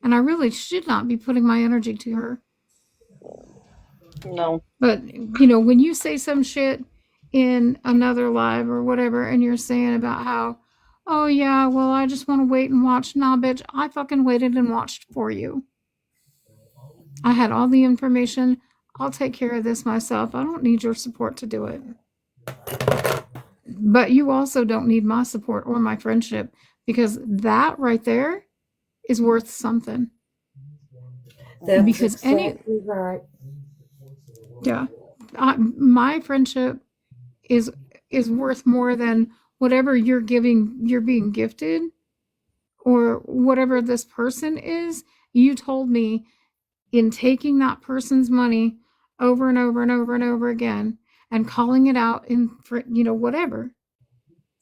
and I really should not be putting my energy to her. No. But, you know, when you say some shit in another live or whatever, and you're saying about how, oh, yeah, well, I just want to wait and watch. Nah, bitch, I fucking waited and watched for you. I had all the information. I'll take care of this myself. I don't need your support to do it. But you also don't need my support or my friendship, because that right there is worth something. That's Because exactly right. yeah, my friendship is worth more than whatever you're being gifted, or whatever this person is. You told me, in taking that person's money over and over and over and over again, and calling it out in, you know, whatever,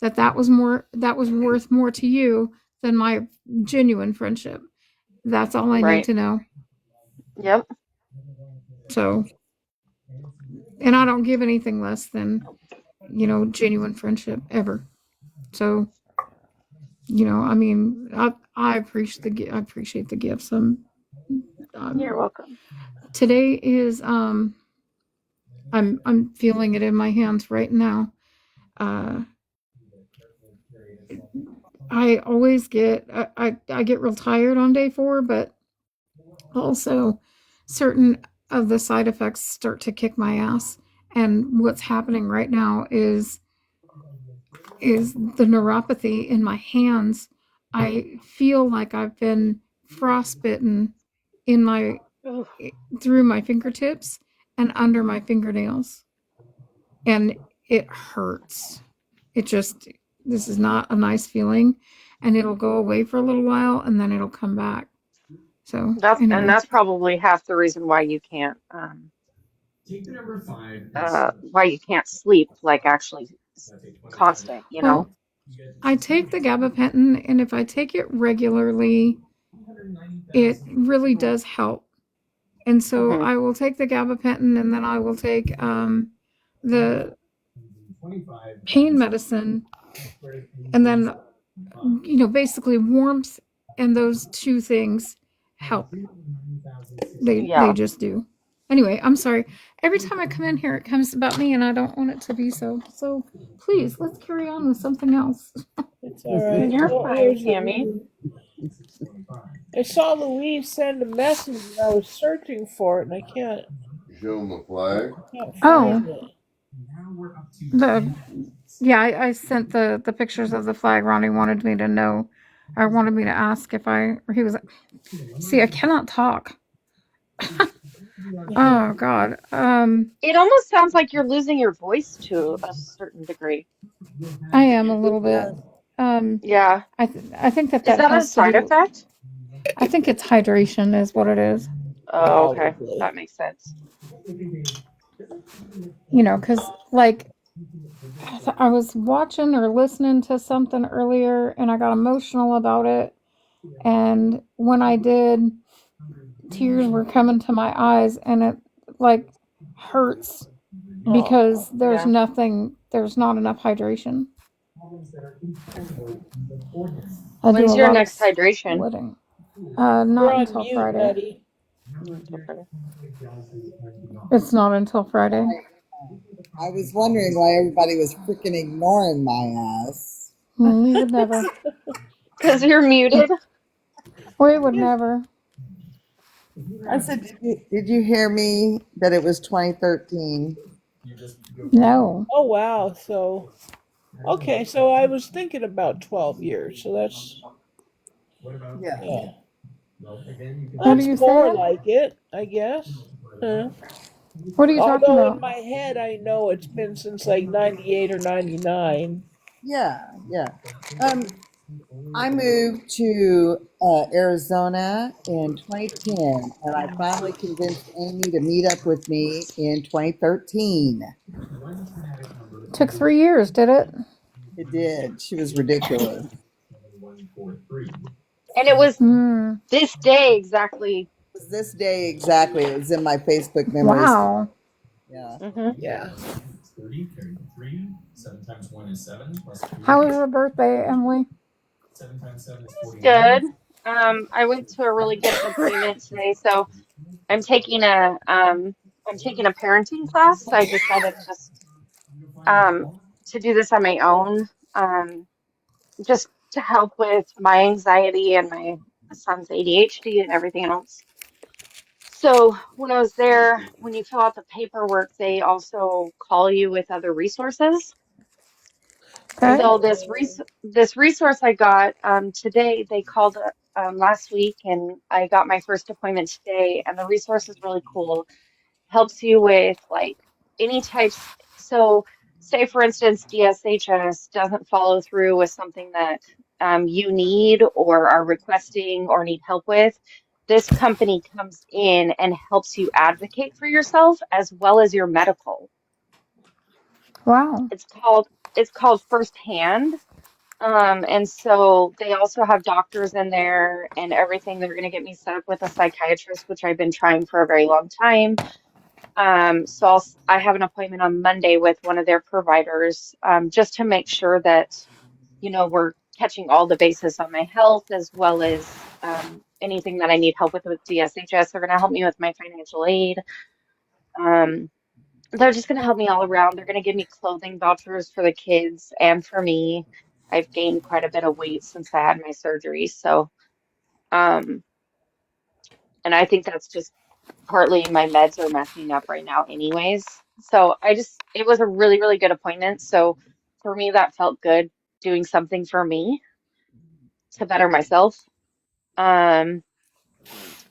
that was worth more to you than my genuine friendship. That's all I need Right. to know. Yep. So, and I don't give anything less than, you know, genuine friendship ever. So, you know, I mean, I appreciate the gifts. You're Um welcome. Today is I'm feeling it in my hands right now. Uh, I always get I get real tired on day 4, but also certain of the side effects start to kick my ass. And what's happening right now is the neuropathy in my hands. I feel like I've been frostbitten in my Oof. through my fingertips and under my fingernails, and it hurts. It just, this is not a nice feeling, and it'll go away for a little while and then it'll come back. So anyway, That's probably half the reason why you can't sleep like actually constant, you know? well, I take the gabapentin, and if I take it regularly, it really does help. And so Hmm. I will take the gabapentin, and then I will take the pain medicine, and then, you know, basically warmth and those two things help. They Yeah. just do. Anyway, I'm sorry. Every time I come in here, it comes about me, and I don't want it to be so. So please, let's carry on with something else. It's all right. You're Oh, fine, here's Tammy. I saw Louise send a message and I was searching for it and I Show them the flag. can't Oh, find it. the yeah, I sent the pictures of the flag. Ronnie wanted me to know, or wanted me to ask if I. Or he was. See, I cannot talk. Oh God. It almost sounds like you're losing your voice to a certain degree. I am a little bit. Um, Yeah. I think Is that that a has to side do. effect? I think it's hydration is what it is. Oh, okay. Probably. That makes sense. You know, because like I was watching or listening to something earlier, and I got emotional about it. And when I did, tears were coming to my eyes, and it like hurts Oh, because Yeah. there's not enough hydration. I do a When's your lot of next hydration? sweating. you're Not on until mute, Friday. buddy. Okay. It's not until Friday. I was wondering why everybody was freaking ignoring my ass. We would never. Because you're muted. We would never. I said, did you hear me that it was 2013? No. Oh wow. So okay, so I was thinking about 12 years. So Yeah. yeah. What are That's you more saying? like it, I guess. Huh? What are you talking Although in about? my head I know it's been since like 98 or 99. Yeah. Yeah. Um, I moved to Arizona in 2010, and I finally convinced Amy to meet up with me in 2013. Took 3 years, did it? It did. She was ridiculous. And it was Hmm. this day exactly. It was this day exactly. It was in my Facebook memories. Wow. Yeah. Hmm. Yeah. How was your birthday, Emily? It was good. I went to a really good appointment today, so I'm taking I'm taking a parenting class. So I decided just um to do this on my own, just to help with my anxiety and my son's ADHD and everything else. So when I was there, when you fill out the paperwork, they also call you with other resources. Okay. So this resource I got today, they called last week, and I got my first appointment today. And the resource is really cool. Helps you with like any types. So, say for instance, DSHS doesn't follow through with something that you need or are requesting or need help with. This company comes in and helps you advocate for yourself as well as your medical. Wow. It's called Firsthand. And so they also have doctors in there and everything. They're going to get me set up with a psychiatrist, which I've been trying for a very long time. So I have an appointment on Monday with one of their providers, just to make sure that, we're catching all the bases on my health as well as anything that I need help with DSHS. They're going to help me with my financial aid. Um, they're just going to help me all around. They're going to give me clothing vouchers for the kids and for me. I've gained quite a bit of weight since I had my surgery. So, um, and I think that's just partly my meds are messing up right now, anyways. So it was a really, really good appointment. So for me, that felt good doing something for me to better myself. Um,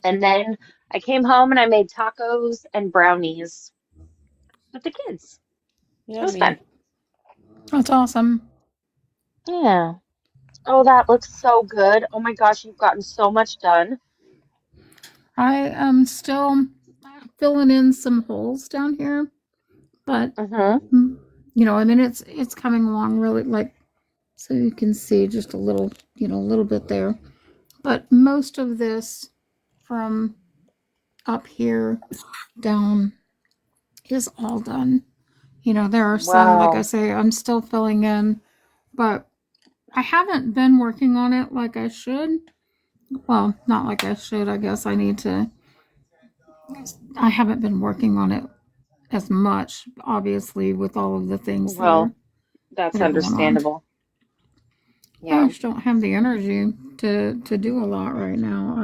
and then I came home and I made tacos and brownies with the kids. It was fun. Yummy. That's awesome. Yeah. Oh, that looks so good. Oh my gosh, you've gotten so much done. I am still filling in some holes down here, but Mm-hmm. mm, I mean it's coming along really, like, so you can see just a little, a little bit there. But most of this from up here down is all done. There are some, like I Wow. say, I'm still filling in, but I haven't been working on it like I should. Well, not like I should. I guess I need to. I haven't been working on it as much, obviously, with all of the things Well, that's that are going on. understandable. I Yeah, just don't have the energy to do a lot right now.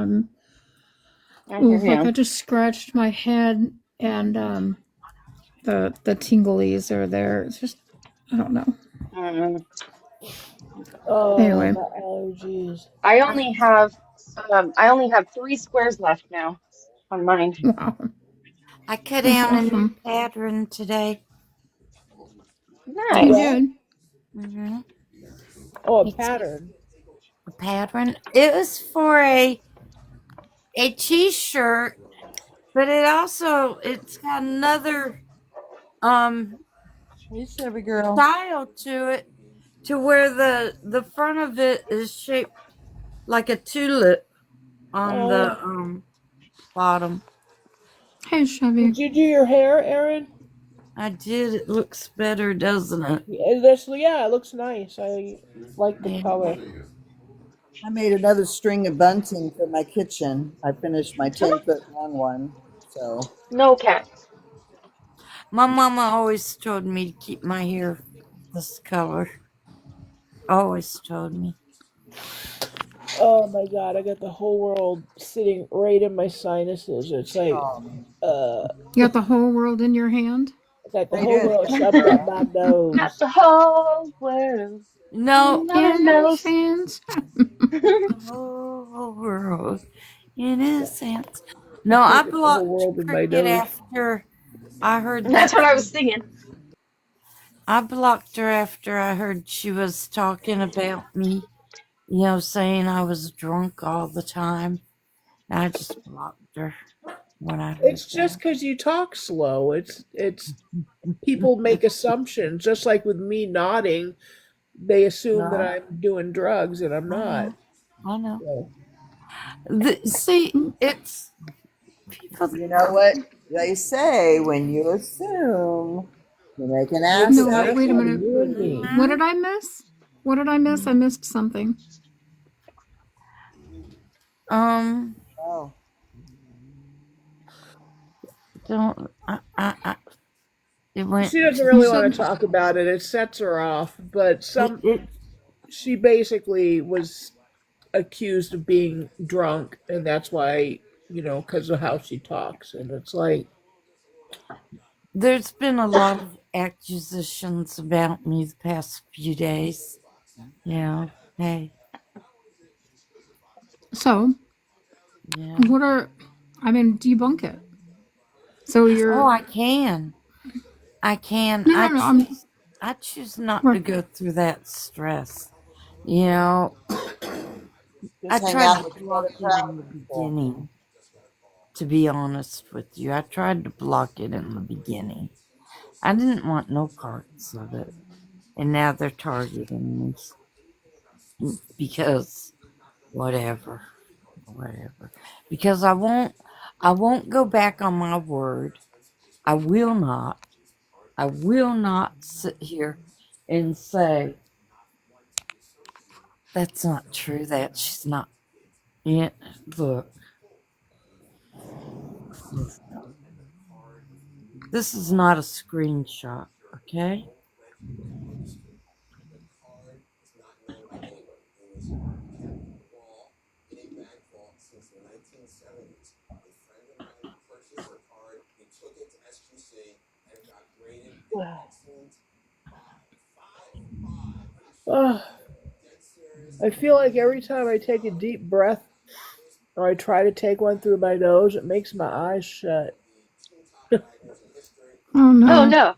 I hear Oof, like I you. just scratched my head, and the tinglies are there. It's just, I don't know. Mm. Oh, Anyway, my allergies. I only have 3 squares left now on mine. wow, I cut that's down a new awesome. pattern today. You Nice. What? did. hmm Oh, a It's pattern. a pattern. It was for a t-shirt, but it's got another Hey, Chevy girl. style to it, to where the front of it is shaped like a tulip on the Oh, bottom. Hey, Chevy. did you do your hair, Erin? I did. It looks better, doesn't it? Yeah, it looks nice. I like the Yeah. color. I made another string of bunting for my kitchen. I finished my Come on. 10-foot long one. So, No cat. My mama always told me to keep my hair this color. Always told me. Oh my God, I got the whole world sitting right in my sinuses. It's like, um, uh, You got the whole world in your hand. I got the right whole in. world shoved up my Got nose. the whole world No, in my In his nose. hands. the whole world in his hands. I No, I got the whole blocked world in my Cricket nose. after I heard That's that. what I was singing. I blocked her after I heard she was talking about me, saying I was drunk all the time. I just blocked her when I heard It's just that. because you talk slow. It's people make assumptions. Just like with me nodding, they assume that No, I'm doing drugs and I'm I not. know. I know. So, See, it's people. You know what they say when you assume, you make an make ass an No, out but of ass wait a out of minute. you. you and me. What Mhm. did I miss? What did I miss? I missed something. Um, Oh, don't it went She doesn't You really want said to talk about it. It sets her off. But it she basically was accused of being drunk, and that's why, because of how she talks. And it's like, there's been a lot of accusations about me the past few days. Yeah. Hey. so. Yeah. What are? I mean, debunk it. So Oh, you're I can. I can. no, no, no. I'm I choose not to right. go through that stress. You know, I just hang tried out to with the block other it in the crappy people. beginning, to be honest with you. I tried to block it in the beginning. I didn't want no parts of it. And now they're targeting me because whatever. Whatever. Because I won't go back on my word. I will not. I will not sit here and say that's not true. That she's not. Yeah, look, this is not a screenshot, okay? oh, I feel like every time I take a deep breath or I try to take one through my nose, it makes my eyes shut. Oh Oh no. no.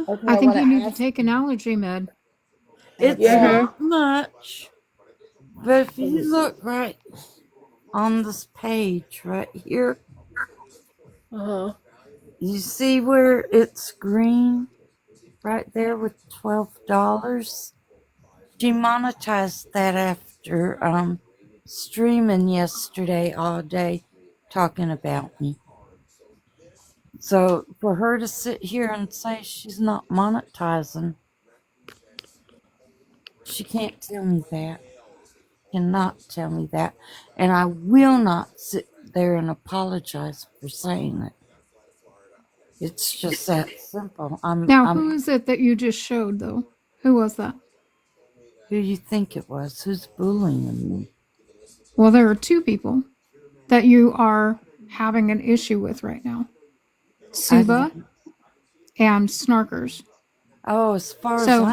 Okay, I I think want you to need to ask. take an allergy med. It's Okay. Yeah. not much, but if you look right on this page right here, Uh huh. you see where it's green right there with $12. She monetized that after streaming yesterday all day talking about me. So for her to sit here and say she's not monetizing, she can't tell me that. Cannot tell me that. And I will not sit there and apologize for saying it. It's just that simple. Now, I'm who is it that you just showed though? Who was that? who you think it was? Who's bullying me? Well, there are two people that you are having an issue with right now. I Suba didn't. and Snarkers. Oh, So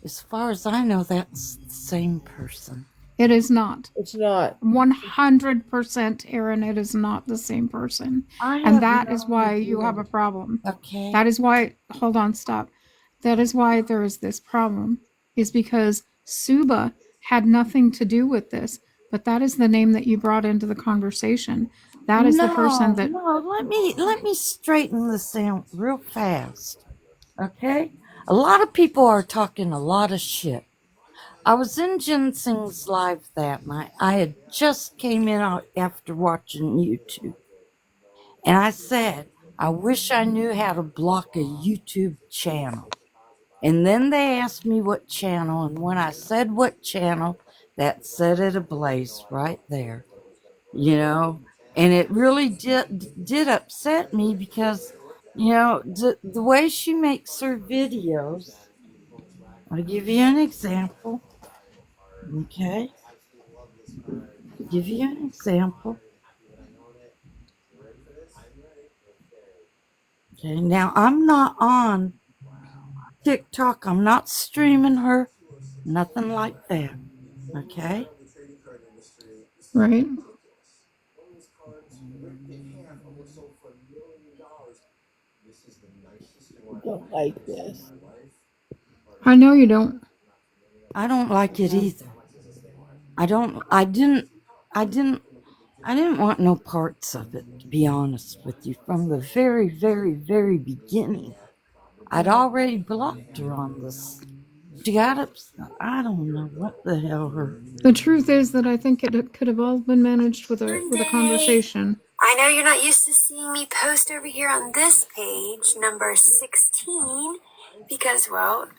as far as I know, that's the same person. it is not. It's not. 100%, Aaron, it is not the same person. I And have that is no why you have idea. a problem. Okay. That is why, hold on, stop. That is why there is this problem, is because Suba had nothing to do with this, but that is the name that you brought into the conversation. That is the person No, that, no, let me straighten this out real fast. Okay? A lot of people are talking a lot of shit. I was in Ginseng's live that night. I had just came in after watching YouTube. And I said, I wish I knew how to block a YouTube channel. And then they asked me what channel, and when I said what channel, that set it ablaze right there. You know, and it really did upset me because, the way she makes her videos. I'll give you an example. Okay, give you an example. Okay, now I'm not on TikTok. I'm not streaming her. Nothing like that. Okay. right? Don't like this. I know you don't. I don't like it either. I don't. I didn't. I didn't want no parts of it. To be honest with you, from the very, very, very beginning, I'd already blocked her on this. She got upset. I don't know what the hell her. The truth is that I think it could have all been managed with a Monday. conversation. I know you're not used to seeing me post over here on this page, number 16, because, well,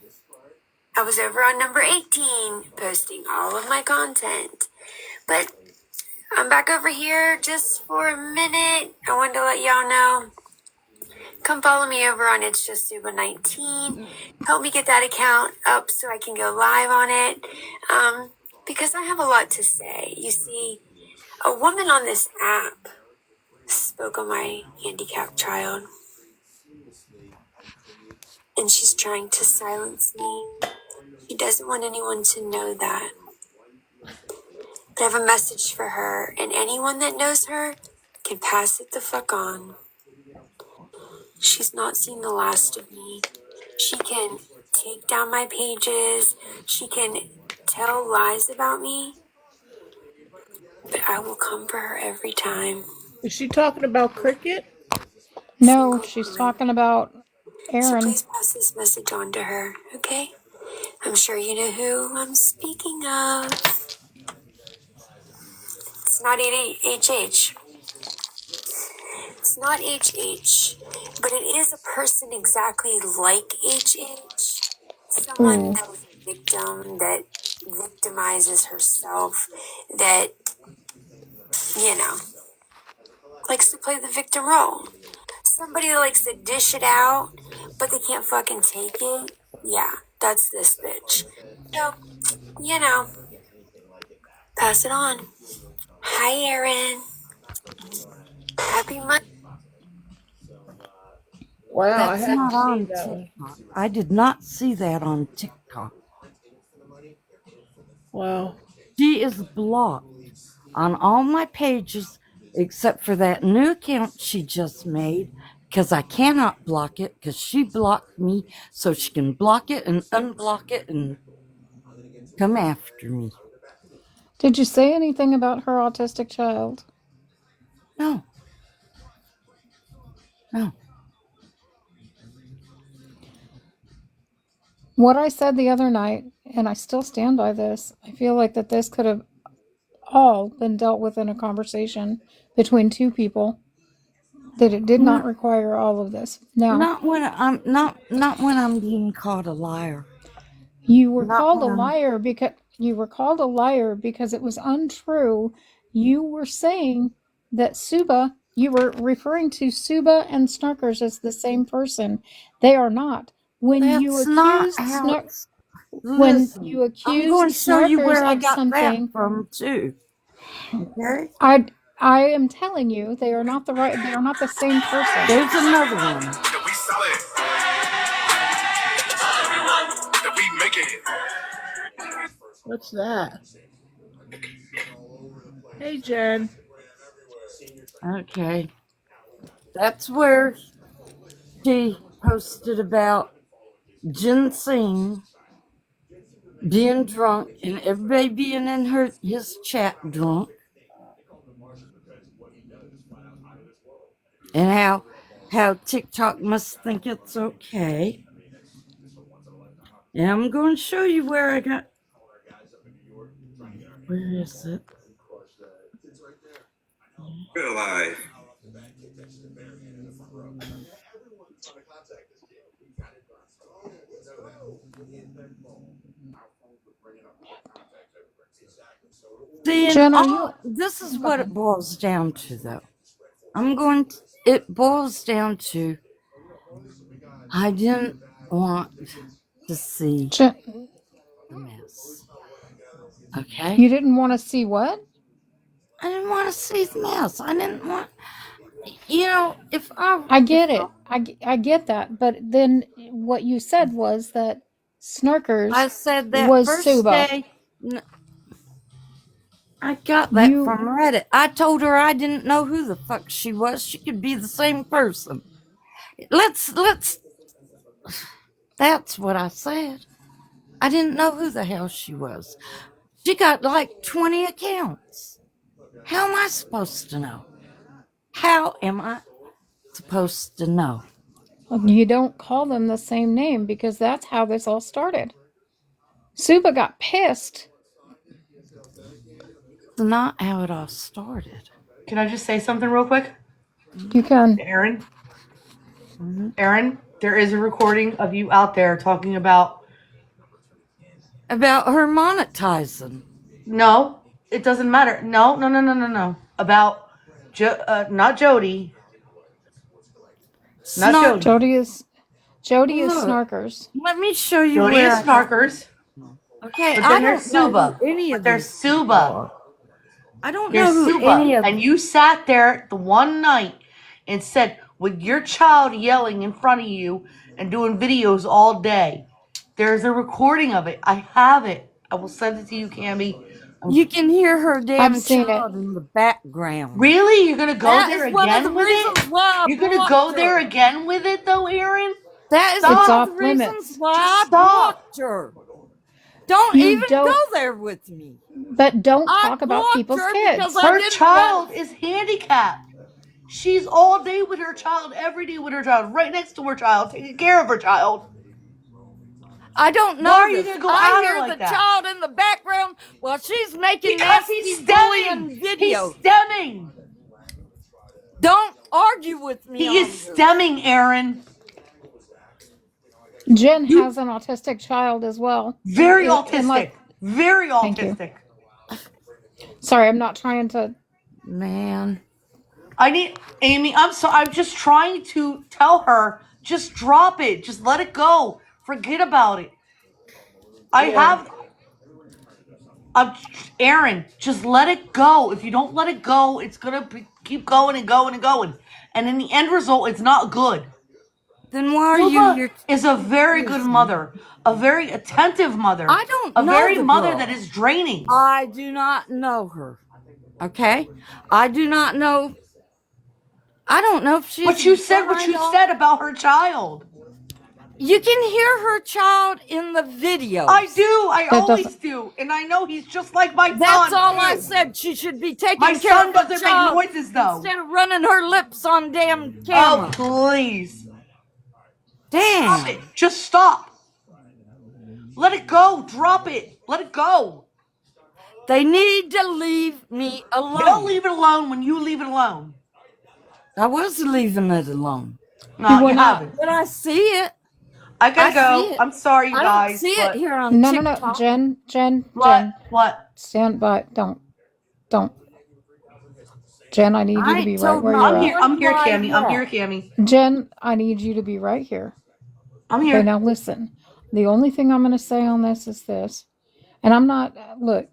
I was over on number 18 posting all of my content. But I'm back over here just for a minute. I wanted to let y'all know. Come follow me over on It's Just Suba 19. Help me get that account up so I can go live on it. Because I have a lot to say. You see, a woman on this app spoke on my handicapped child, and she's trying to silence me. She doesn't want anyone to know that. But I have a message for her, and anyone that knows her can pass it the fuck on. She's not seen the last of me. She can take down my pages. She can tell lies about me. But I will come for her every time. Is she talking about cricket? No, Single she's woman. talking about So Erin. please pass this message on to her, okay? I'm sure you know who I'm speaking of. It's not HH. It's not HH, but it is a person exactly like HH. Someone Ooh. that was a victim, that victimizes herself, that, you know, likes to play the victim role. Somebody that likes to dish it out, but they can't fucking take it. Yeah, that's this bitch. So, you know, pass it on. Hi, Erin. Happy Monday. Wow, I That's hadn't not seen on that one. TikTok. I did not see that on TikTok. Wow. She is blocked on all my pages except for that new account she just made because I cannot block it because she blocked me so she can block it and unblock it and come after me. Did you say anything about her autistic child? No. No. What I said the other night, and I still stand by this, I feel like that this could have all been dealt with in a conversation between two people, that it did not Not, require all of this. Now, not when I'm being called a liar. you were Not called a when I'm liar because it was untrue. You were saying that Suba, you were referring to Suba and Snarkers as the same person. They are not. That's not how it's. When Listen, you I'm accused going to show you Snarkers where I of got that something, from too. Okay? I I am telling you, they are not they are not the same person. There's another one. That we solid, that we make it. What's that? Hey, Jen. Okay. That's where she posted about ginseng being drunk and everybody being in his chat drunk, and how TikTok must think it's okay. And I'm going to show you where I got. Where is it? Real life. See, and Jen, are all you? this is Go what it ahead. boils down to, though. It boils down to I didn't want to see Jen, the mess. Okay? you didn't want to see what? I didn't want to see the mess. I didn't want, you know, I get it. I get that. But then what you said was that I Snarkers said that was first Suba. day, I got that You from Reddit. I told her I didn't know who the fuck she was. She could be the same person. Let's, that's what I said. I didn't know who the hell she was. She got like 20 accounts. How am I supposed to know? How am I supposed to know? you don't call them the same name because that's how this all started. Suba got pissed. It's not how it all started. Can I just say something real quick? You can. Erin, Mm-hmm. Erin, there is a recording of you out there talking about About her monetizing. no. It doesn't matter. No. About not Jody. Not Snark. Jody. Jody is Look, snarkers. let me show you Jody where is I got. snarkers. Okay, But I then there's don't know who Suba. any But of there's these people Suba. are. I don't know There's who Suba. any of. And you sat there the one night and said, with your child yelling in front of you and doing videos all day, there's a recording of it. I have it. I will send it to you, Cammy. You can hear her damn I've seen it. child in the background. Really? You're gonna go That there is one of the again with reasons it? why I You're gonna blocked go her. there again with it, though, Erin? That is Stop. one It's of off the reasons limits. why Just I stop. blocked her. Don't You even don't- go there with me. But don't I talk about blocked people's her kids. because I Her didn't child know. is handicapped. She's all day with her child, every day with her child, right next to her child, taking care of her child. I don't know Why are you this. gonna go I at her hear like the that? child in the background while she's making Because nasty he's bullying stemming. videos. He's stemming. Don't argue with me He on is this. stemming, Erin. Jen has an autistic child as well. Very And autistic. Very Thank you. autistic. Sorry, I'm not trying to. Man. Amy, I'm sorry. I'm just trying to tell her, just drop it. Just let it go. Forget about it. Erin, just let it go. If you don't let it go, it's going to keep going and going and going. And in the end result, it's not good. Then why are you Suba here? is a very good mother, a very attentive mother. I don't a know very the mother girl. that is draining. I do not know her. Okay? I do not know. I don't know if she's. But you said what you said about her child. You can hear her child in the video. I do. I That always doesn't- do. And I know he's just like my That's son. all too. I said. She should be taking My care son of her doesn't make child noises, though. instead of running her lips on damn Oh, camera. please. Damn. Stop it. Just stop. Let it go. Drop it. Let it go. They need to leave me alone. They'll leave it alone when you leave it alone. I was leaving it alone. No, You were you not. haven't. But I see it. I gotta I go. see it. I'm sorry, you I guys. don't see but it here on No, TikTok. Jen. What? Stand by. Don't. Jen, I need you to be right told where my you're I'm at. here. I'm here, Why Cammy. I'm not? here, Cammy. Jen, I need you to be right here. I'm Okay, here. now listen. The only thing I'm going to say on this is this. And I'm not, look,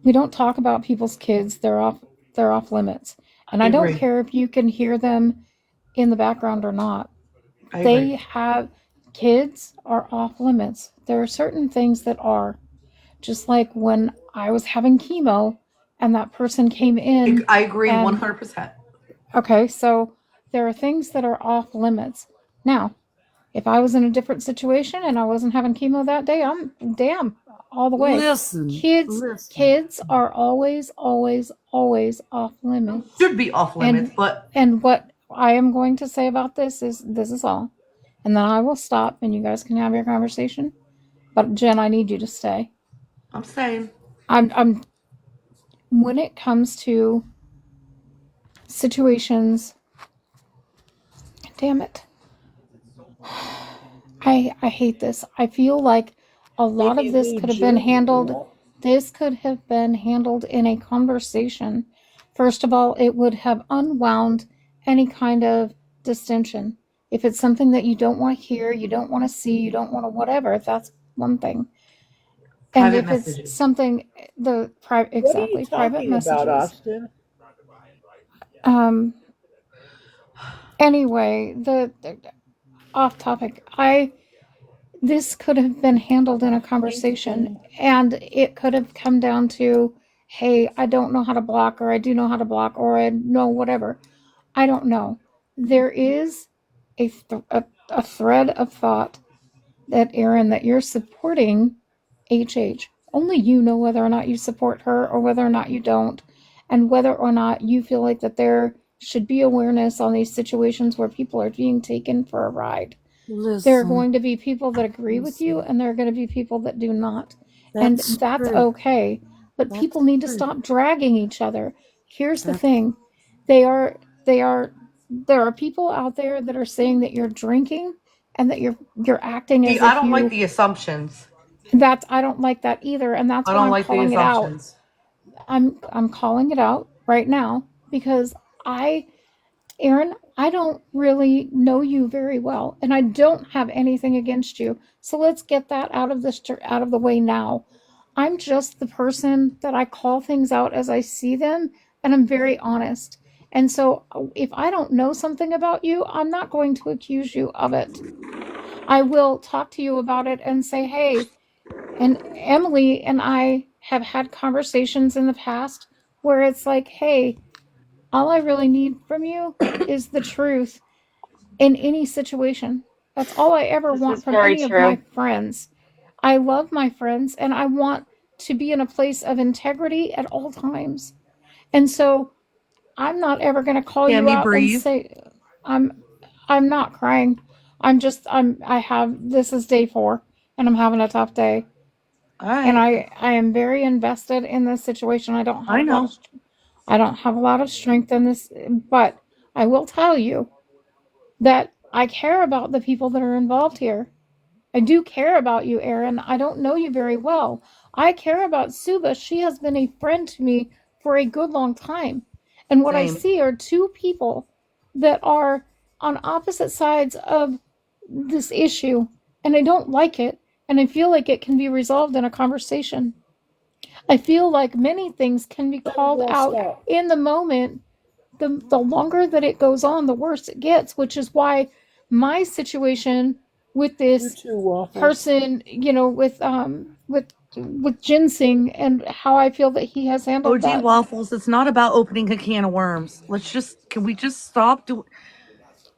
we don't talk about people's kids. They're off limits. And I don't agree. care if you can hear them in the background or not. I They agree. have, kids are off limits. There are certain things that are. Just like when I was having chemo and that person came in. I agree and 100%. Okay, so there are things that are off limits. Now, if I was in a different situation and I wasn't having chemo that day, I'm damn all the way. Listen. Kids are always off limits. Should be off limits, but And what I am going to say about this is all. And then I will stop and you guys can have your conversation. But Jen, I need you to stay. I'm saying. I'm when it comes to situations, damn it. I hate this. I feel like a lot of this could have been handled. This could have been handled in a conversation. First of all, it would have unwound any kind of distension. If it's something that you don't want to hear, you don't want to see, you don't want to whatever, that's one thing. And Private if messages. it's something the private What are you private talking messages. about, Austin? Anyway, the off topic. This could have been handled in a conversation and it could have come down to, hey, I don't know how to block, or I do know how to block, or I know whatever. I don't know. There is a thread of thought that, Erin, that you're supporting HH. Only you know whether or not you support her or whether or not you don't, and whether or not you feel like that there should be awareness on these situations where people are being taken for a ride. Listen. There are going to be people that agree with you, and there are going to be people that do not. And that's true. okay. But That's people need to true. stop dragging each other. Here's the thing. There are people out there that are saying that you're drinking and that you're acting as I if don't you, like the assumptions. I don't like that either, and that's I why don't I'm like the calling it out. assumptions. I'm calling it out right now because I Erin, I don't really know you very well, and I don't have anything against you. So let's get that out of the way now. I'm just the person that I call things out as I see them, and I'm very honest. And so if I don't know something about you, I'm not going to accuse you of it. I will talk to you about it and say, "Hey," and Emily and I have had conversations in the past where it's like, "Hey, all I really need from you is the truth in any situation. That's all I ever This want is from very any of my true. friends. I love my friends and I want to be in a place of integrity at all times." And so I'm not ever going to call you Tammy, out and breathe. say I'm I'm not crying. I have this is day 4 and I'm having a tough day. All And right. I am very invested in this situation. I know. I don't have a lot of strength in this, but I will tell you that I care about the people that are involved here. I do care about you, Erin. I don't know you very well. I care about Suba. She has been a friend to me for a good long time. And what I Same. see are two people that are on opposite sides of this issue, and I don't like it, and I feel like it can be resolved in a conversation. I feel like many things can be called Well, out stop. in the moment. The longer that it goes on, the worse it gets, which is why my situation with You this too, Waffles. person, with ginseng and how I feel that he has handled OG that. Waffles, it's not about opening a can of worms. Can we just stop doing,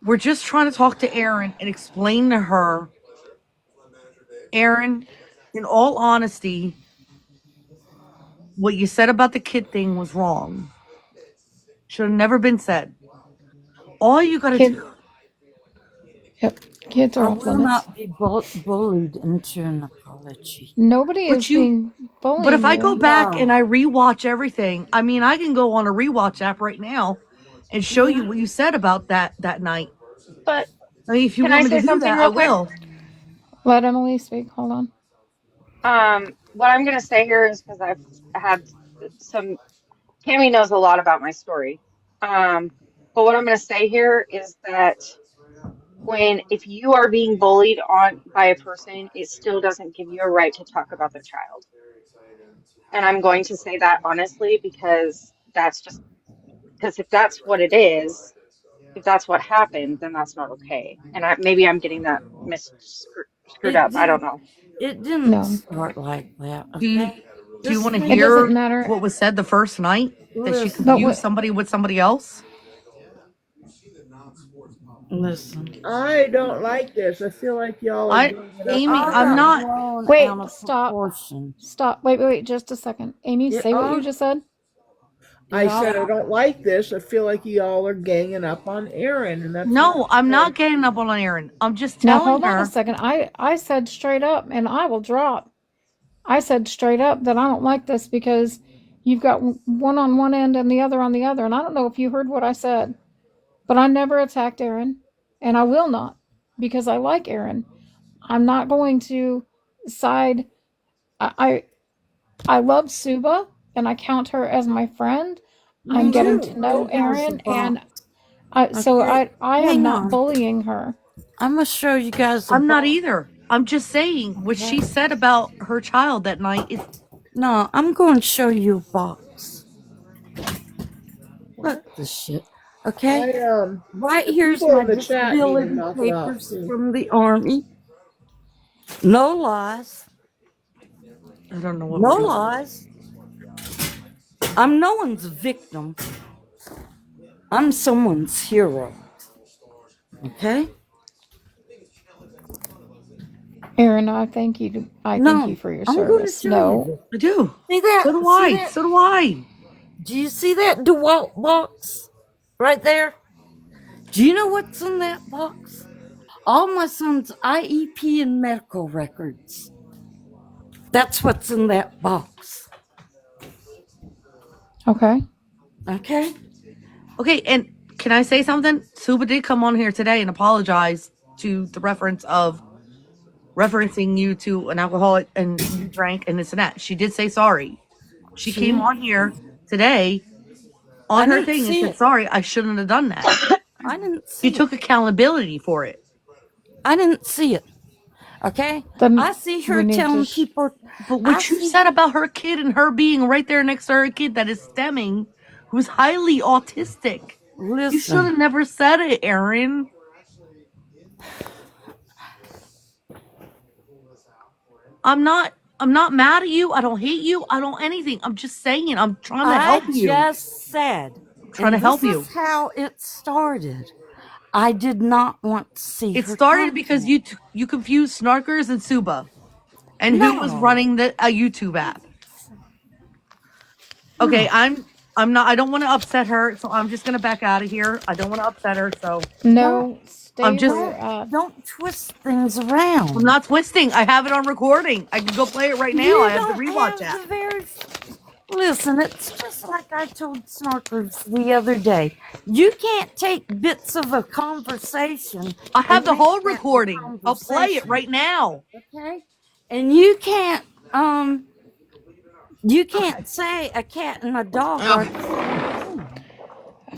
we're just trying to talk to Erin and explain to her, Erin, in all honesty, what you said about the kid thing was wrong. Should have never been said. All you gotta Kid, do, yep, kids are I off will limits. not be bullied into an apology. Nobody is but you, being but if bullying I go you. back and No. I rewatch everything, I mean, I can go on a rewatch app right now and show you Yeah. what you said about that night. But I mean, if you can I want me to say do something that, I real quick? will. Let Emily speak. Hold on. What I'm gonna say here is because I've had some, Tammy knows a lot about my story. But what I'm gonna say here is that if you are being bullied on by a person, it still doesn't give you a right to talk about their child. And I'm going to say that honestly because that's just because if that's what it is, if that's what happened, then that's not okay. And maybe I'm getting that screwed It up. I don't didn't know. it didn't No, start like that, Do you okay? do you This want to it doesn't hear man, matter. what was said the first night that she But listen, confused what? somebody with somebody else? listen. I don't like this. I feel like y'all are I giving it up Amy, I on I'm got Erin. not. blown out Wait, of stop. proportion. Stop. Wait, just a second. Amy, It say what you all just said. I it said I all don't like this. I feel like y'all are ganging up on Erin, and that's not No, I'm fair. not getting up on Erin. I'm just Now telling hold on a her. second. I said straight up, and I will drop. I said straight up that I don't like this because you've got one on one end and the other on the other. And I don't know if you heard what I said, but I never attacked Erin, and I will not because I like Erin. I'm not going to side. I I love Suba, and I count her as my friend. I'm me getting too. to know And here's the Erin, and box. so Okay. I am Hang not on. bullying her. I'm gonna show you guys the I'm not box. either. I'm just saying what she Okay. said about her child that night is No, I'm going to show you a box. Look What? at this shit. Okay? I Right the here's people my in the chat need to disability knock it off papers too. from the Army. No lies. I don't know what No we're doing. lies. I'm no one's victim. I'm someone's hero. Okay? Erin, I thank you. I thank you No, for your I'm going to service. show you No, this. I do. See that? So do See I. that? So do I. Do you see that DeWalt box right there? Do you know what's in that box? All my son's IEP and medical records. That's what's in that box. okay. Okay? Okay, and can I say something? Suba did come on here today and apologize to the reference of referencing you to an alcoholic and you drank and this and that. She did say sorry. She came on here today on I her didn't thing and see said, it. "Sorry, I shouldn't have done that." I didn't She see took it. accountability for it. I didn't see it. Okay? Then I see we her need to telling people. But I what you see. said about her kid and her being right there next to her kid that is stemming, who's highly autistic, you should Listen, have never said it, Erin. I'm not mad at you. I don't hate you. I don't anything. I'm just saying. I'm trying to I help you. just said, Trying to and help this you. is how it started. I did not want to see It her started because content. you confused Snarkers and Suba, and who was No, running a YouTube app. Okay, no. I'm not. I don't want to upset her, so I'm just gonna back out of here. I don't want to upset her, so Don't no, I'm stay where just. you're at. don't twist things I'm around. not twisting. I have it on recording. I can go play it right now. I You have the don't rewatch have app. the very. Listen, it's just like I told Snarkers the other day. You can't take bits of a conversation I have and the make whole that the recording. I'll play it conversation. right now. Okay? And you Okay. can't say a cat and a dog are the same thing.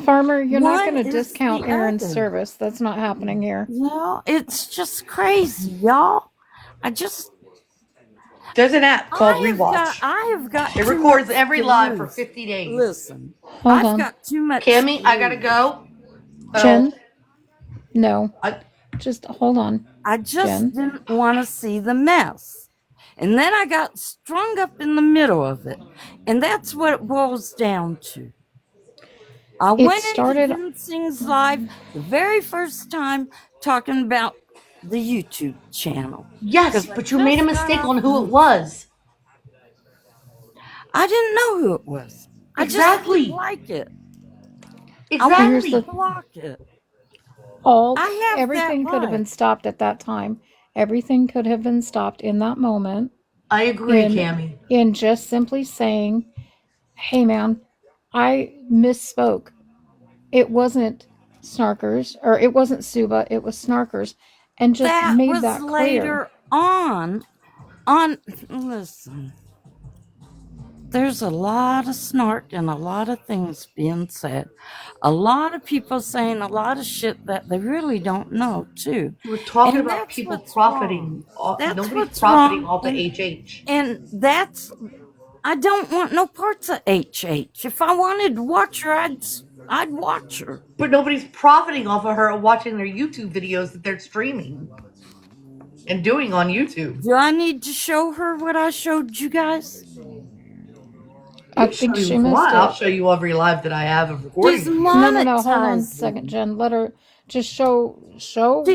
Farmer, you're not One going to is discount the Aaron's other. service. That's not happening here. It's just crazy, y'all. There's an app called Rewatch. I have got It too much records every to live for lose. 50 days. Listen, Hold I've on. got too much Cammy, to I gotta lose. go. Jen? No. I, Just hold on. I just Jen? didn't want to see the mess. And then I got strung up in the middle of it. And that's what it boils down to. I It went into started. Ginseng's live the very first time talking about the YouTube channel. yes, 'Cause I but you made a just got mistake off on who it YouTube. was. I didn't know who it was. I just Exactly. didn't like it. I Here's wanted the to block it. all. I have that Everything could have right. been stopped at that time. Everything could have been stopped in that moment. I agree, Cammy. In just simply saying, "Hey, man, I misspoke. It wasn't Snarkers, or it wasn't Suba. It was Snarkers," and just That made was that clear. later on. Listen, there's a lot of snark and a lot of things being said. A lot of people saying a lot of shit that they really don't know, too. We're talking And about that's people what's profiting. wrong. That's Nobody's what's profiting wrong. off of HH. And that's, I don't want no parts of HH. If I wanted to watch her, I'd watch her. But nobody's profiting off of her watching their YouTube videos that they're streaming and doing on YouTube. Do I need to show her what I showed you guys? I think she missed I'll it. show you every live that I have of recording. She's No. Hold on a monetizing. second, Jen. Let her just show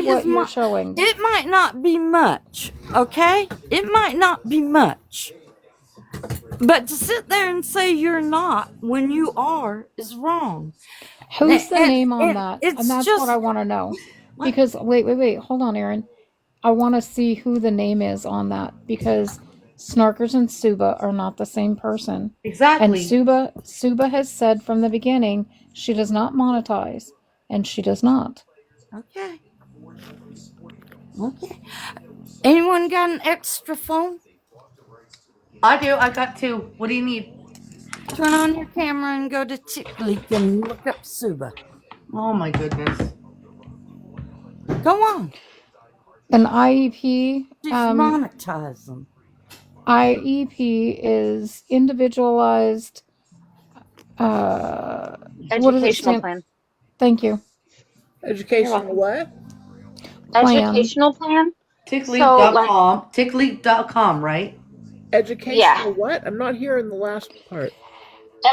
what you're showing. It might not be much, okay? It might not be much. But to sit there and say you're not when you are is wrong. Who's the name on that? It's And that's just what I want to know. What? Because wait. Hold on, Aaron. I want to see who the name is on that, because Snarkers and Suba are not the same person. Exactly. And Suba has said from the beginning she does not monetize, and she does not. okay. Anyone got an extra phone? I do. I got two. What do you need? Turn on your camera and go to TikLeak and look up Suba. Oh my goodness. Go on. An IEP. She's monetizing. IEP is individualized. What does it Educational stand? plan. Thank you. Educational what? Plan. Educational plan. Tickleak.com. Tickleak.com, right? Educational what? I'm not hearing the last part.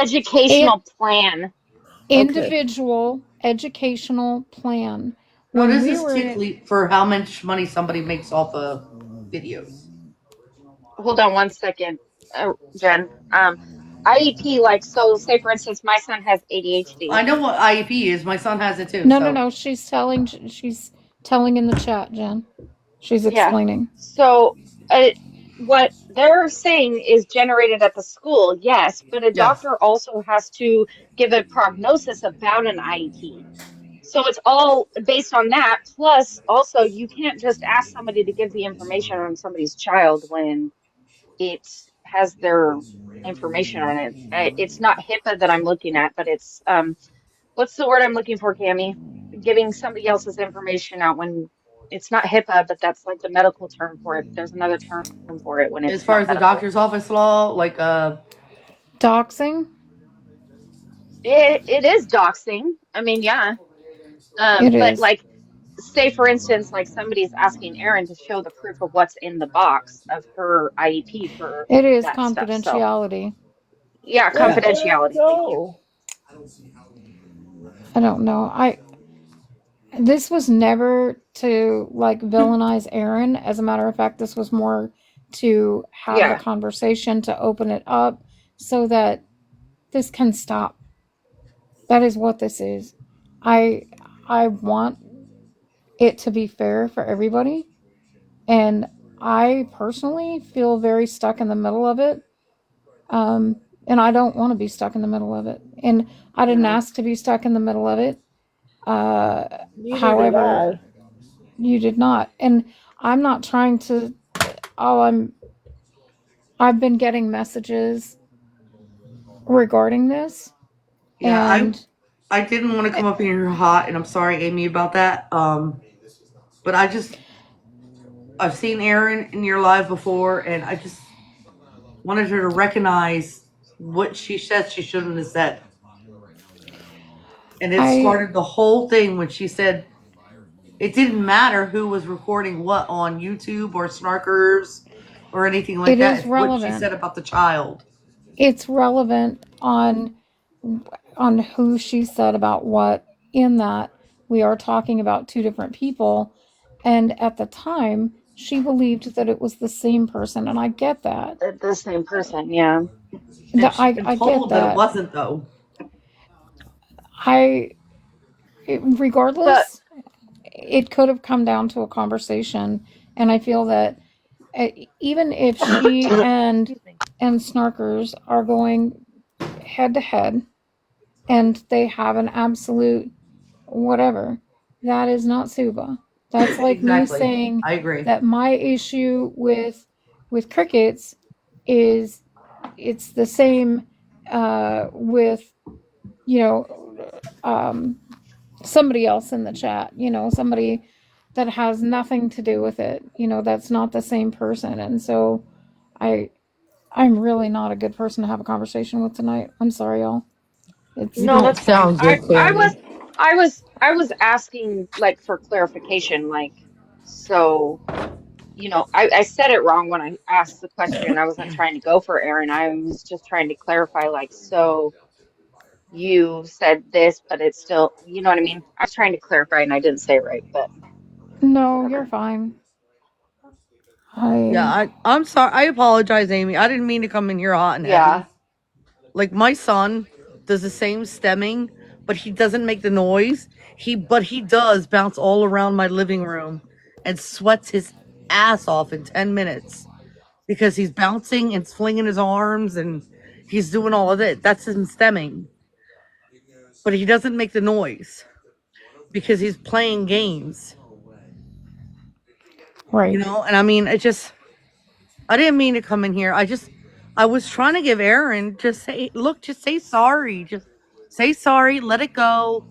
Educational plan. Individual educational plan. What When is we this were in it, Tickleak for how much money somebody makes off of videos? Hold on one second, Jen. IEP, like, so say for instance, my son has ADHD. I know what IEP is. My son has it too. no. She's telling in the chat, Jen. She's explaining. So, what they're saying is generated at the school, yes, but a doctor also has to give a prognosis about an IEP. So it's all based on that. Plus, also, you can't just ask somebody to give the information on somebody's child when it has their information on it. It's not HIPAA that I'm looking at, but it's what's the word I'm looking for, Cami? Giving somebody else's information out when it's not HIPAA, but that's like the medical term for it. There's another term for it when As it's far not as the medical. doctor's office law, like Doxing? It is doxing. I mean, yeah. It But is. like, say for instance, like somebody's asking Erin to show the proof of what's in the box of her IEP for It is that stuff. So confidentiality. yeah, Let Yeah. Aaron confidentiality. Thank you. go. I don't know. This was never to like villainize Aaron. As a matter of fact, this was more to have the Yeah, conversation, to open it up so that this can stop. That is what this is. I I want it to be fair for everybody, and I personally feel very stuck in the middle of it. And I don't want to be stuck in the middle of it. And I didn't no, ask to be stuck in the middle of it. Uh, Neither did however, I. you did not. And I'm not trying to. All I've been getting messages regarding this, yeah, and I didn't want to come up here hot, and I'm sorry, Amy, about that. But I've seen Erin in your live before, and I just wanted her to recognize what she said she shouldn't have said. And it I started the whole thing when she said it didn't matter who was recording what on YouTube or Snarkers or anything like it that. is It's what she relevant. said about the child. It's relevant on who she said about what. In that we are talking about two different people, and at the time she believed that it was the same person, and I get that. the same person. Yeah, And she's been I get told that it that. wasn't, though. I but regardless, it could have come down to a conversation, and I feel that uh, even if she excuse me. and Snarkers are going head to head and they have an absolute whatever, that is not Suba. That's like me Exactly. saying I agree. that my issue with crickets is it's the same with you know somebody else in the chat, somebody that has nothing to do with it, that's not the same person. And so I I'm really not a good person to have a conversation with tonight. I'm sorry, y'all. You It's No, don't that's fine. sound good, Tammy. I was asking like for clarification, like so. I said it wrong when I asked the question. I wasn't trying to go for Aaron. I was just trying to clarify, like, so you said this, but it's still, you know what I mean? I was trying to clarify and I didn't say it right, but No, you're whatever. fine. Yeah, I I'm sorry. I apologize, Amy. I didn't mean to come in here hot and Yeah, heavy. Like my son does the same stemming, but he doesn't make the noise. He does bounce all around my living room and sweats his ass off in 10 minutes because he's bouncing and flinging his arms and he's doing all of it. That's him stemming. But he doesn't make the noise because he's playing games, you right. know? And I mean, I didn't mean to come in here. I was trying to give Aaron just say, look, just say sorry. Just say sorry, let it go,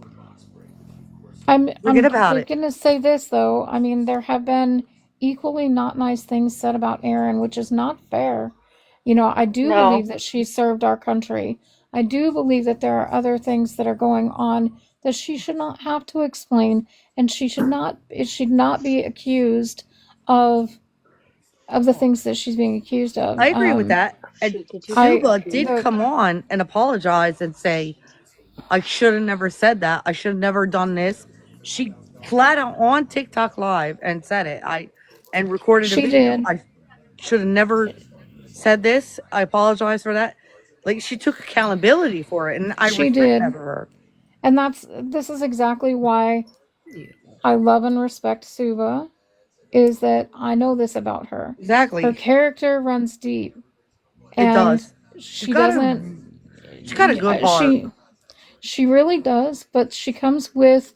forget I'm about quickly it. going to say this though. I mean, there have been equally not nice things said about Erin, which is not fair. I do no, believe that she served our country. I do believe that there are other things that are going on that she should not have to explain, and it should not be accused of the things that she's being accused of. I agree with that. And shoot, did you say I Suba accused? did the come on and apologize and say, I should have never said that. I should have never done this. She flat out on TikTok live and said it. I and recorded a She video. did. I should have never said this. I apologize for that. Like she took accountability for it, and I She respect that did. for her. And this is exactly why I love and respect Suva, is that I know this about her. Her Exactly. character runs deep, It and does. She's she got doesn't a she's got a good heart. she really does, but she comes with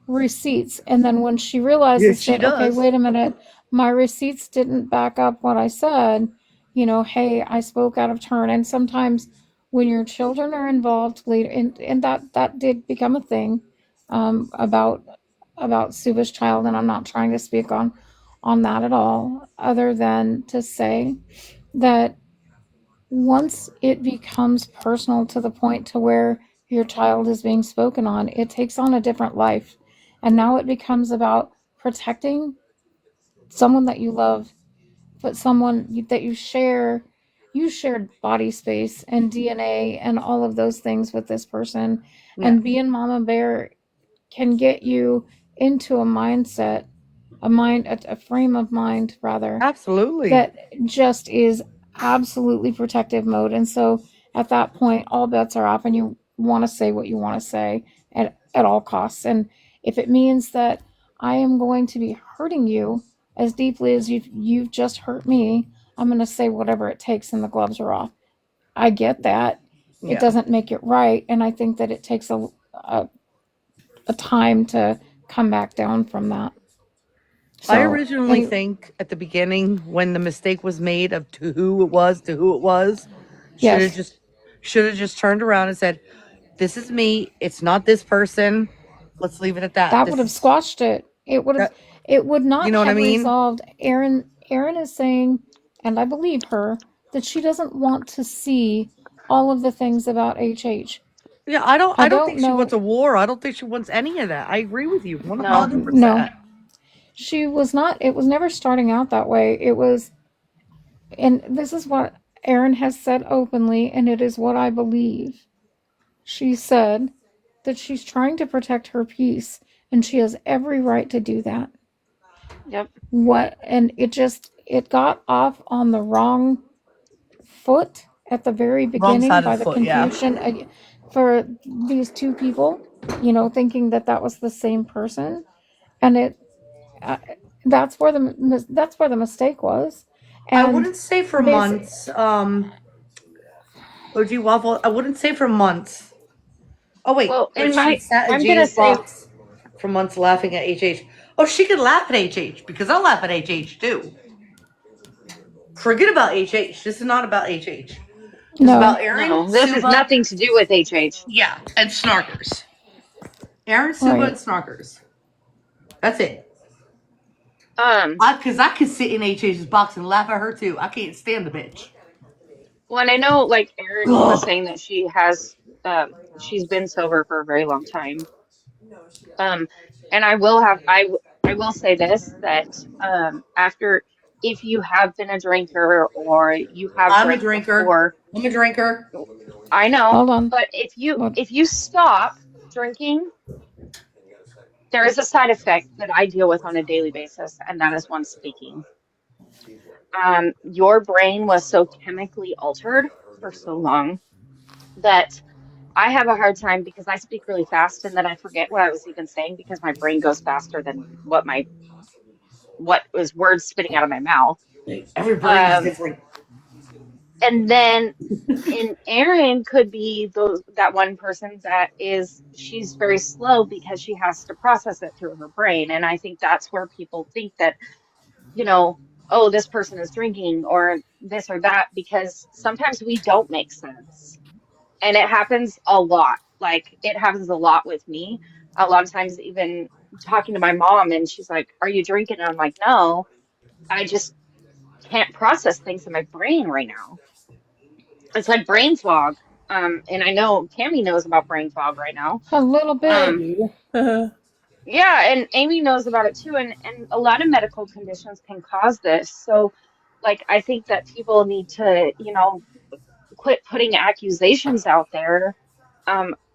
receipts, and then when she Yes, realizes she that, okay, does. wait a minute, my receipts didn't back up what I said, hey, I spoke out of turn. And sometimes when your children are involved later, and that did become a thing, about Suba's child, and I'm not trying to speak on that at all, other than to say that once it becomes personal to the point to where your child is being spoken on, it takes on a different life. And now it becomes about protecting someone that you love, but someone that you shared body space and DNA and all of those things with this person. Yeah, And being mama bear can get you into a frame of mind rather, absolutely. that just is absolutely protective mode. And so at that point, all bets are off, and you want to say what you want to say at all costs. And if it means that I am going to be hurting you as deeply as you've just hurt me, I'm going to say whatever it takes, and the gloves are off. I get that. It Yeah. doesn't make it right. And I think that it takes a time to come back down from that. I So, originally any, think at the beginning when the mistake was made of to who it was, should have yes, just should have just turned around and said, "This is me. It's not this person. Let's leave it at that." that would This have is squashed it. that. It would You not know what I have mean? resolved. Erin is saying, and I believe her, that she doesn't want to see all of the things about HH. Yeah, I don't. I I don't don't think she wants know. a war. I don't think she wants any of that. I agree with you one No. hundred No, percent. she was not. It was never starting out that way. It was, and this is what Erin has said openly, and it is what I believe. She said that she's trying to protect her peace, and she has every right to do that. Yep. What, and it got off on the wrong foot at the very Wrong beginning side of by the the foot. Yeah. confusion, for these two people, thinking that that was the same person. And uh, that's where the mistake was. I And wouldn't say for basic months. OG Waffle. I wouldn't say for months. Oh wait, Well, but in she my, sat in I'm gonna James say, box for months laughing at HH. Oh, she could laugh at HH because I laugh at HH too. Forget about HH. This is not about HH. This is no, about Aaron, no, this has Suba, nothing to do with HH. yeah, and Snarkers. Aaron, Suba, and right. Snarkers. That's it. Um, Because I could sit in HH's box and laugh at her too. I can't stand the bitch. when I know, like Erin was Ugh. saying that she's been sober for a very long time. Um, and I will say this, that after, if you have been a drinker or you have I'm a drank drinker. before, I'm a drinker. I know, Hold on. but What? if you stop drinking, there is a side effect that I deal with on a daily basis, and that is one, speaking. Your brain was so chemically altered for so long that I have a hard time, because I speak really fast and then I forget what I was even saying, because my brain goes faster than what was words spitting out of my mouth. Every brain is Um, different. and then and Erin could be that one person that she's very slow because she has to process it through her brain. And I think that's where people think that, you know, oh, this person is drinking or this or that, because sometimes we don't make sense. And it happens a lot. Like, it happens a lot with me. A lot of times, even talking to my mom, and she's like, "Are you drinking?" And I'm like, "No, I just can't process things in my brain right now." It's like brain fog. And I know Tammy knows about brain fog right now. A little I bit. Um, do. yeah, and Amy knows about it too. And a lot of medical conditions can cause this. So, like, I think that people need to, quit putting accusations out there,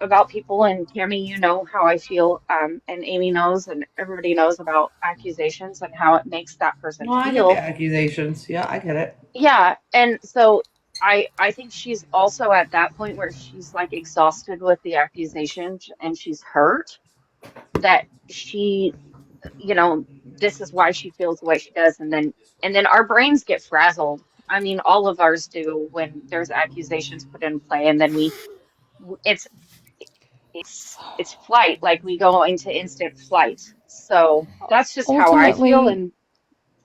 about people. And Tammy, you know how I feel, and Amy knows, and everybody knows about accusations and how it makes that person No, I get the feel. accusations. Yeah, I get it. Yeah, and so I think she's also at that point where she's like exhausted with the accusations, and she's hurt that this is why she feels the way she does. And then our brains get frazzled. I mean, all of ours do when there's accusations put in play, and then it's it's flight, like we go into instant flight. So that's just how I feel. Ultimately, And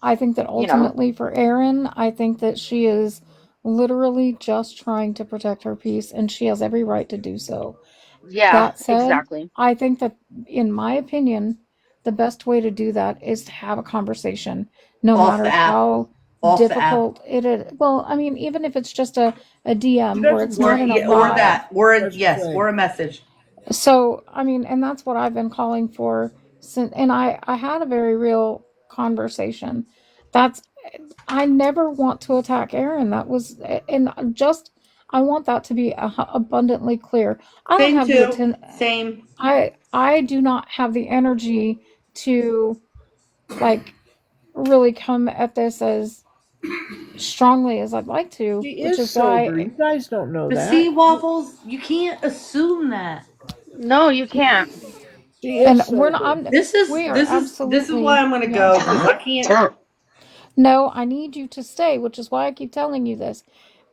I think that you know. ultimately for Erin, I think that she is literally just trying to protect her peace, and she has every right to do so. Yeah, That said, exactly. I think that, in my opinion, the best way to do that is to have a conversation, no Off matter the app. how Off the app. difficult it is. Well, I mean, even if it's just a She DM where doesn't it's need Or not to in a yeah, say or that. live. that. Or That's the yes, thing. or a message. So, I mean, and that's what I've been calling for since, and I had a very real conversation. That's, I never want to attack Erin. That was, and just, I want that to be abundantly clear. I don't Same have the too. Same. I do not have the energy to, like, really come at this as strongly as I'd like to, She which is is sober. why. You guys don't know But that. see, Waffles, you can't assume that. No, you can't. She And is we're not. sober. We are This is why absolutely, I'm gonna yeah. go because I can't. No, I need you to stay, which is why I keep telling you this,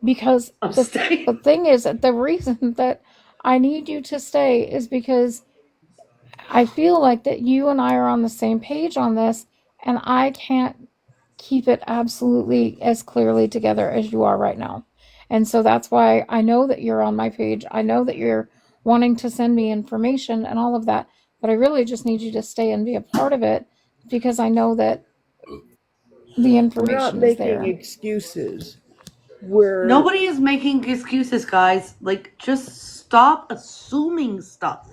because I'm the staying. thing is that the reason that I need you to stay is because I feel like that you and I are on the same page on this, and I can't keep it absolutely as clearly together as you are right now. And so that's why I know that you're on my page. I know that you're wanting to send me information and all of that, but I really just need you to stay and be a part of it because I know that the We're not information is making there. excuses. We're Nobody is making excuses, guys. Like, just stop assuming stuff.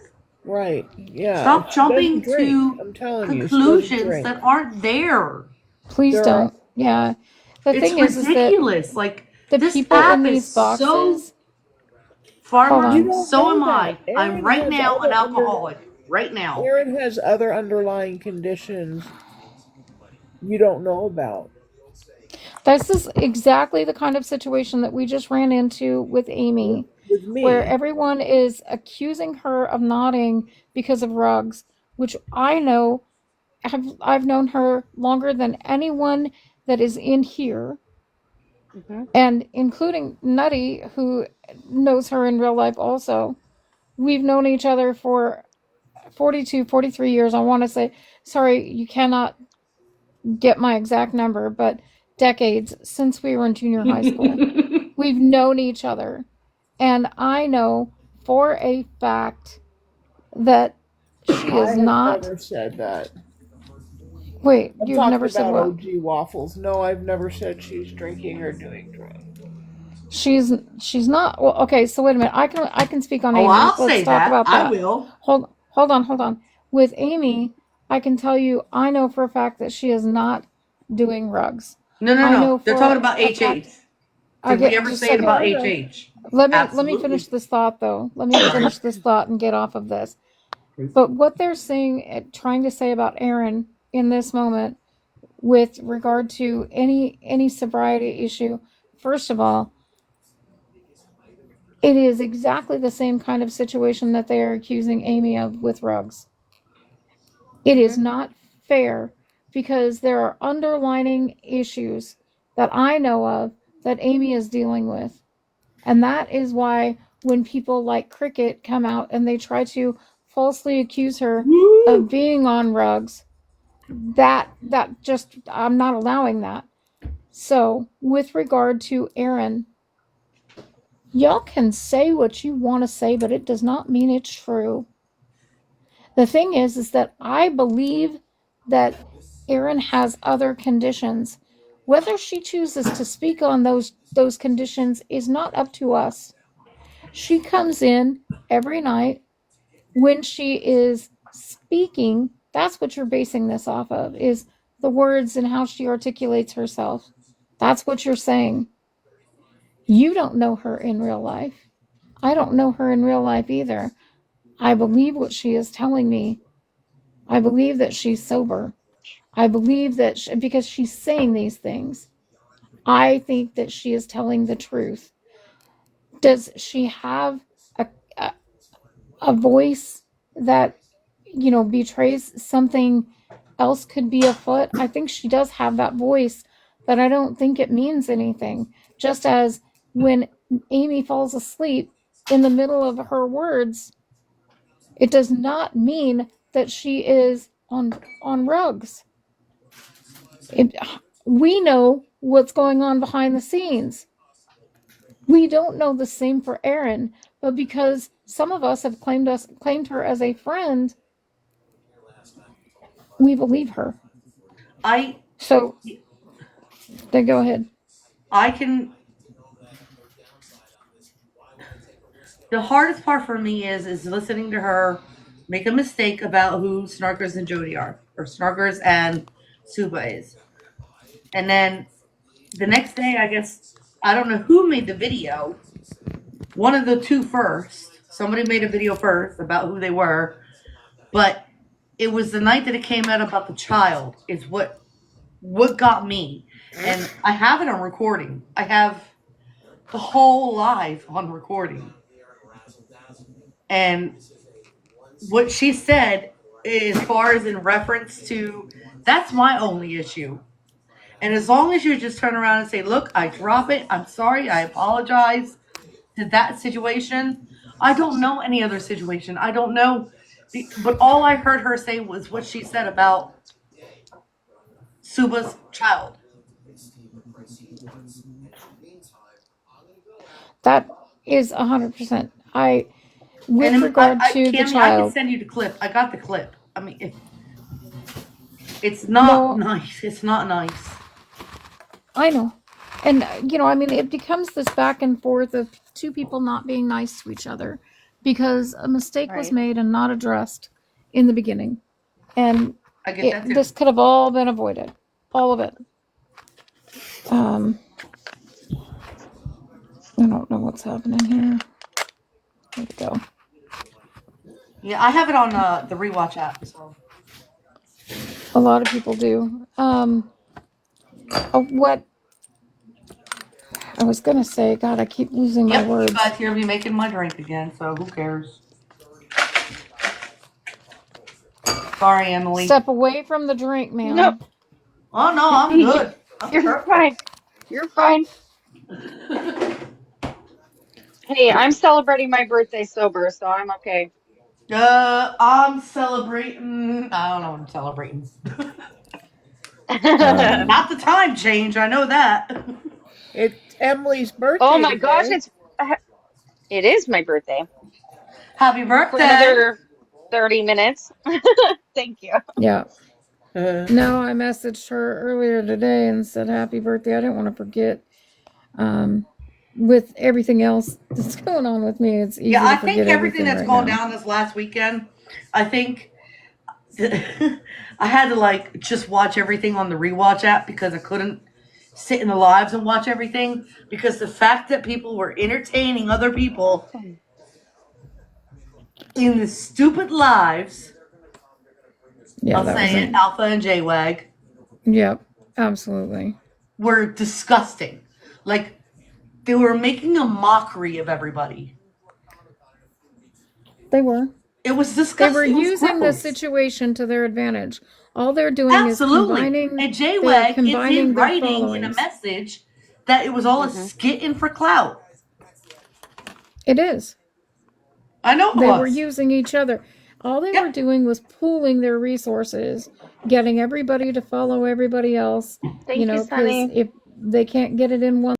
right. Yeah. Stop She doesn't jumping drink. to I'm telling you, she doesn't conclusions drink. that aren't there. Please There are don't. Yeah. The It's thing is that ridiculous. Like, the this people in app is these so boxes, hold farmer, you on. don't so know am that. I. I'm right now an alcoholic. Right now. Aaron has other underlying conditions you don't know about. This is exactly the kind of situation that we just ran into with with, Amy, with where me. everyone is accusing her of nodding because of rugs, which I know I've known her longer than anyone that is in here, Hmm. and including Nutty, who knows her in real life also. We've known each other for 42, 43 years. I want to say, sorry, you cannot get my exact number, but decades since we were in junior high school. We've known each other. And I know for a fact that she I is have not. never said that. Wait, I'm you've talking never said about what? OG waffles. No, I've never said she's drinking or doing drugs. She's she's not. Well, okay, so wait a minute. I can speak on Oh, Amy. I'll Let's say talk that. about I that. will. Hold on. With Amy, I can tell you I know for a fact that she is not doing rugs. No, no, I no. know They're talking for about a HH. fact. I Did we get ever just a say it No, second. about I know. HH? Let me finish Absolutely. this thought though. Let me finish this thought and get off of this. But what they're saying, trying to say about Erin in this moment, with regard to any sobriety issue, first of all, it is exactly the same kind of situation that they are accusing Amy of with rugs. It is Hmm. not fair because there are underlining issues that I know of that Amy is dealing with. And that is why when people like Cricket come out and they try to falsely accuse her of Woo! being on rugs, that just, I'm not allowing that. So, with regard to Erin, y'all can say what you want to say, but it does not mean it's true. The thing is that I believe that Erin has other conditions. Whether she chooses to speak on those conditions is not up to us. She comes in every night when she is speaking. That's what you're basing this off of, is the words and how she articulates herself. That's what you're saying. You don't know her in real life. I don't know her in real life either. I believe what she is telling me. I believe that she's sober. I believe that because she's saying these things, I think that she is telling the truth. Does she have a, a, a voice that, betrays something else could be afoot? I think she does have that voice, but I don't think it means anything. Just as when Amy falls asleep in the middle of her words, it does not mean that she is on rugs. It, we know what's going on behind the scenes. We don't know the same for Erin, but because some of us have claimed her as a friend, we believe her. I So then go ahead. can. The hardest part for me is listening to her make a mistake about who Snarkers and Jody are, or Snarkers and Suba is, and then the next day, I guess I don't know who made the video. One of the two first. Somebody made a video first about who they were, but it was the night that it came out about the child is what got me. And I have it on recording. I have the whole live on recording. And what she said, as far as in reference to, that's my only issue. And as long as you just turn around and say, look, I drop it, I'm sorry, I apologize to that situation. I don't know any other situation. I don't know. But all I heard her say was what she said about Suba's child. That is 100%. With And regard to the Cammy, I can child, send you the clip. I got the clip. I mean, it's not no, nice. It's not nice. I know. And, I mean, it becomes this back and forth of two people not being nice to each other because a mistake was Right. made and not addressed in the beginning. And I get that too. this could have all been avoided. All of it. I don't know what's happening here. There we go. Yeah, I have it on the rewatch app. So A lot of people do. What I was gonna say, God, I keep losing my yep, words. you guys hear me making my drink again. So who cares? Sorry, Emily. Step away from the drink, ma'am. No, Oh no, I'm good. I'm you're fine. You're fine. Hey, I'm celebrating my birthday sober, so I'm okay. I'm celebrating. I don't know what I'm celebrating. Not the time change. I know that. It's Emily's birthday Oh my gosh, today. it is my birthday Happy for birthday. another 30 minutes. Thank you. Yeah. No, I messaged her earlier today and said happy birthday. I didn't want to forget. With everything else that's going on with me, it's easy Yeah, I to think forget everything that's right gone now. down this last weekend, I think I had to just watch everything on the rewatch app because I couldn't sit in the lives and watch everything because the fact that people were entertaining other people in the stupid lives. Yeah, I'll that say it, wasn't. Alpha and J-Wag, Yep, absolutely. were disgusting. Like, they were making a mockery of everybody. They were. It was They disgusting. were It was using the gross. situation to their advantage. All they're doing Absolutely. is combining. And They are J-Wag is in combining their writing in a followings. message that it was all a skit in for clout. It is. I know it They were was. using each other. All they were Yep. doing was pooling their resources, getting everybody to follow everybody else. Thank you, Because Sunny. if they can't get it in one